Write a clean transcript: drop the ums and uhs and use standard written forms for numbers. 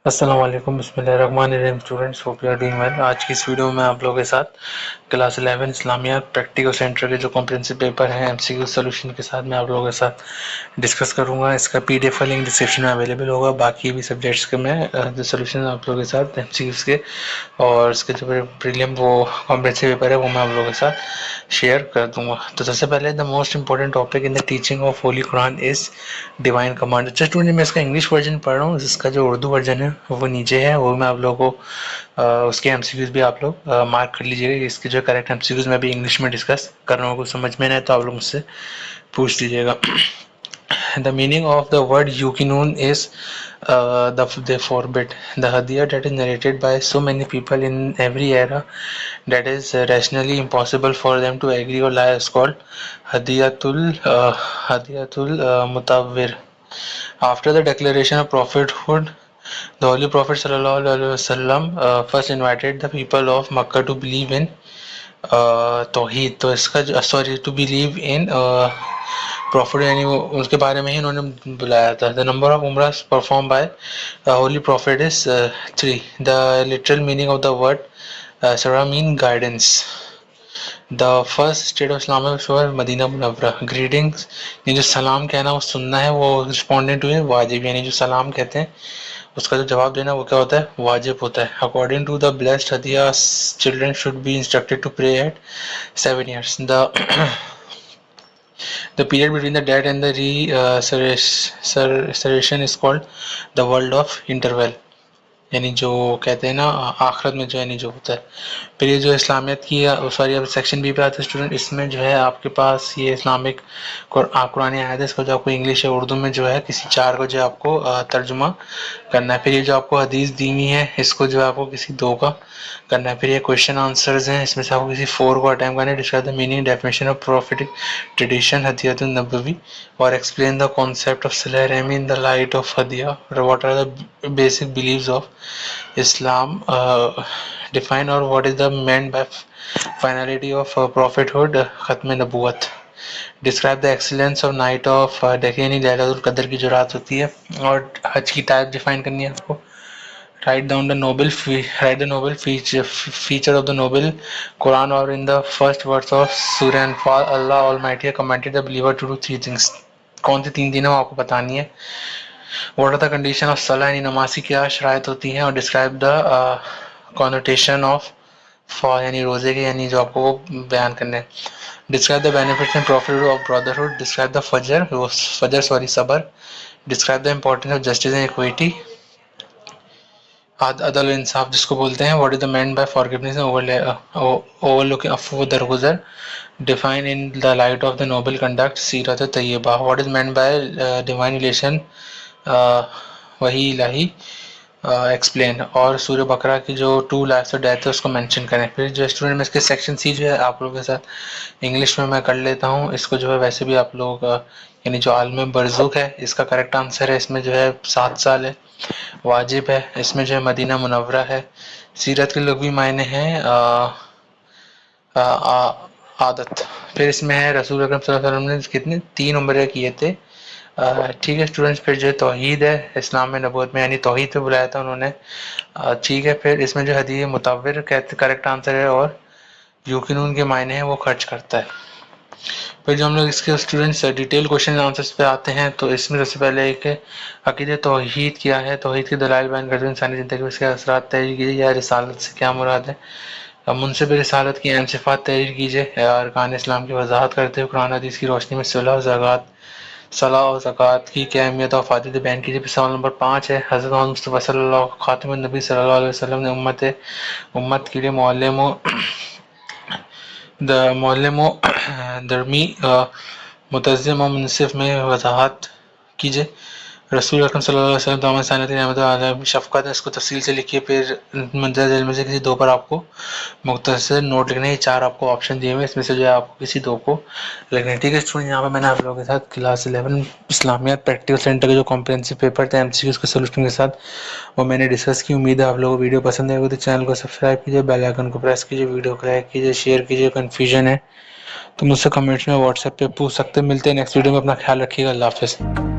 السلام علیکم، بسم اللہ الرحمن الرحیم students, hope you are doing well. آج کی اس ویڈیو میں آپ لوگوں کے ساتھ کلاس 11 اسلامیات پریکٹیکل سینٹر کے جو کمپریہنسو پیپر ہیں MCQ سولوشن کے ساتھ میں آپ لوگوں کے ساتھ ڈسکس کروں گا۔ اس کا PDF لنک ڈسکرپشن میں اویلیبل ہوگا۔ باقی بھی سبجیکٹس کے میں جو سولوشن آپ لوگوں کے ساتھ MCQs کے اور اس کے جو پریلیم وہ کمپریہنسو پیپر ہے وہ میں آپ لوگوں کے ساتھ شیئر کر دوں گا۔ تو سب سے پہلے the most important topic in the teaching of holy Quran is divine command. اچھا اسٹوڈنٹ، میں اس کا انگلش ورژن پڑھ رہا ہوں، اس کا جو اردو ورژن ہے وہ نیچے ہے، وہ میں آپ لوگوں کو اس کے MCQs بھی آپ لوگ مارک کر لیجیے گا۔ اس کے جو کریکٹ MCQs میں بھی انگلش میں ڈسکس کر رہا ہوں، کچھ سمجھ میں نہ ہے تو آپ لوگ مجھ سے پوچھ لیجیے گا۔ The meaning of the word yukinun is they forbid. The hadith that is narrated by so many people in every era that is rationally impossible for them to agree or lie is called hadiyatul mutawwir. After the declaration of prophethood, the Holy Prophet sallallahu alaihi wasallam first invited the people of Makkah to believe in توحید، تو اس کا to believe in Prophet، یعنی اس کے بارے میں ہی انہوں نے بلایا تھا۔ The number of umrahs performed by Holy Prophet is 3. The literal meaning of the word Sarah mean guidance. The first state of Islam was مدینہ منورہ۔ Greetings، یہ جو سلام کہنا وہ سننا ہے، وہ respondent ہوئے واجب، یعنی جو سلام کہتے ہیں اس کا جو جواب دینا وہ کیا ہوتا ہے؟ واجب ہوتا ہے۔ According to the blessed hadith, children should be instructed to pray at 7 years. The period between the death and the resurrection is called the world of interval، یعنی جو کہتے ہیں نا آخرت میں جو یعنی جو ہوتا ہے۔ پھر یہ جو اسلامیت کی سوری اب سیکشن بی پہ آتے ہیں اسٹوڈنٹ، اس میں جو ہے آپ کے پاس یہ اسلامک قرآن آیت ہے، اس کو جو آپ کو انگلش یا اردو میں جو ہے کسی 4 کو جو آپ کو ترجمہ کرنا ہے۔ پھر یہ جو آپ کو حدیث دی ہوئی ہے اس کو جو آپ کو کسی 2 کا کرنا ہے۔ پھر یہ کویشچن آنسرز ہیں، اس میں سے آپ کو کسی 4 کو اٹیمپٹ کرنا ہے۔ Describe the meaning definition of prophetic tradition حدیث النبوی، اور ایکسپلین دا کانسیپٹ آف صلہ رحمی ان دا لائٹ آف حدیث، what are the basic beliefs of Islam, define or what is the meant by finality of prophethood, ختم نبوت. Describe the excellence of night of دیکھیں یعنی لیلۃ القدر کی جو رات ہوتی ہے، اور حج کی ٹائپ ڈیفائن کرنی ہے آپ کو۔ write the noble feature of the noble Quran, or in the first verse of Surah Anfal, Allah Almighty commanded the believer to do 3 things. کون سی 3 چیزیں وہ آپ کو بتانی ہے۔ What are the condition of Salah، یعنی نماز کی کیا شرائط ہوتی ہیں، اور describe the connotation of یعنی روزے کے یعنی جو آپ کو بیان کرنے ہیں۔ Describe the benefits and profit of brotherhood. Describe the صبر. Describe the importance of justice and equity. عدل و انصاف جس کو بولتے ہیں۔ What is the meant by forgiveness and overlooking، عفو درگزر۔ Define in the light of the noble conduct سیرت طیبہ۔ What is meant by divine relation وحی الہی ایکسپلین، اور سورہ بقرہ کی جو 2 لائفس آف ڈیتھ ہے اس کو مینشن کریں۔ پھر جو اسٹوڈنٹ میں اس کے سیکشن سی جو ہے آپ لوگوں کے ساتھ انگلش میں کر لیتا ہوں۔ اس کو جو ہے ویسے بھی آپ لوگ یعنی جو عالم برزخ ہے اس کا کریکٹ آنسر ہے، اس میں جو ہے 7 سال ہے، واجب ہے، اس میں جو ہے مدینہ منورہ ہے۔ سیرت کے لغوی معنی ہیں عادت۔ پھر اس میں ہے رسول اکرم صلی اللہ علیہ وسلم نے کتنے 3 عمرے کیے تھے۔ ٹھیک ہے اسٹوڈنٹس، پھر جو ہے توحید ہے اسلام میں نبوت میں، یعنی توحید پہ بلایا تھا انہوں نے، ٹھیک ہے۔ پھر اس میں جو حدیث متور کریکٹ آنسر ہے، اور یوکنون کے معنی ہیں وہ خرچ کرتا ہے۔ پھر جو ہم لوگ اس کے اسٹوڈنٹس ڈیٹیل کوشچن آنسرس پہ آتے ہیں، تو اس میں سب سے پہلے ایک عقیدہ توحید کیا ہے، توحید کے دلائل بیان کرتے ہوئے انسانی زندگی میں اس کے اثرات تحریر کیجیے، یا رسالت سے کیا مراد ہے۔ منصب رسالت کی اہم صفات تحریر کیجیے، ارکان اسلام کی وضاحت کرتے ہوئے قرآن حدیث کی روشنی میں صلاح و زکوٰۃ کی کیا اہمیت اور فائدے بیان کیجیے۔ پھر سوال نمبر 5 ہے، حضرت محمد مصطفیٰ صلی اللہ خاتم النبی صلی اللہ علیہ وسلم نے امت کے لیے معلم و درمی متظم و منصف میں وضاحت کیجیے۔ رسول اکرم صلی اللہ علیہ وسلم تمام انسانیت رحمت عالم شفقت ہے، اس کو تفصیل سے لکھیے۔ پھر منظر ذیل میں سے کسی 2 پر آپ کو مختصر نوٹ لکھنے ہیں، 4 آپ کو آپشن دیے ہوئے، اس میں سے جو ہے آپ کو کسی 2 کو لکھنا ہے۔ ٹھیک ہے اسٹوڈنٹ، یہاں پہ میں نے آپ لوگوں کے ساتھ کلاس 11 اسلامیات پریکٹیکل سینٹر کے جو کمپریہنسو پیپر تھے MCQs کے سولوشن کے ساتھ وہ میں نے ڈسکس کی۔ امید ہے آپ لوگوں کو ویڈیو پسند آئے گی، تو چینل کو سبسکرائب کیجیے، بیل آئیکن کو پریس کیجیے، ویڈیو کو لائک کیجیے، شیئر کیجیے۔ کنفیوژن ہے تو مجھ سے کمنٹس میں واٹس ایپ پہ پوچھ سکتے ہیں۔ ملتے ہیں نیکسٹ ویڈیو میں، اپنا خیال رکھیے گا، اللہ حافظ۔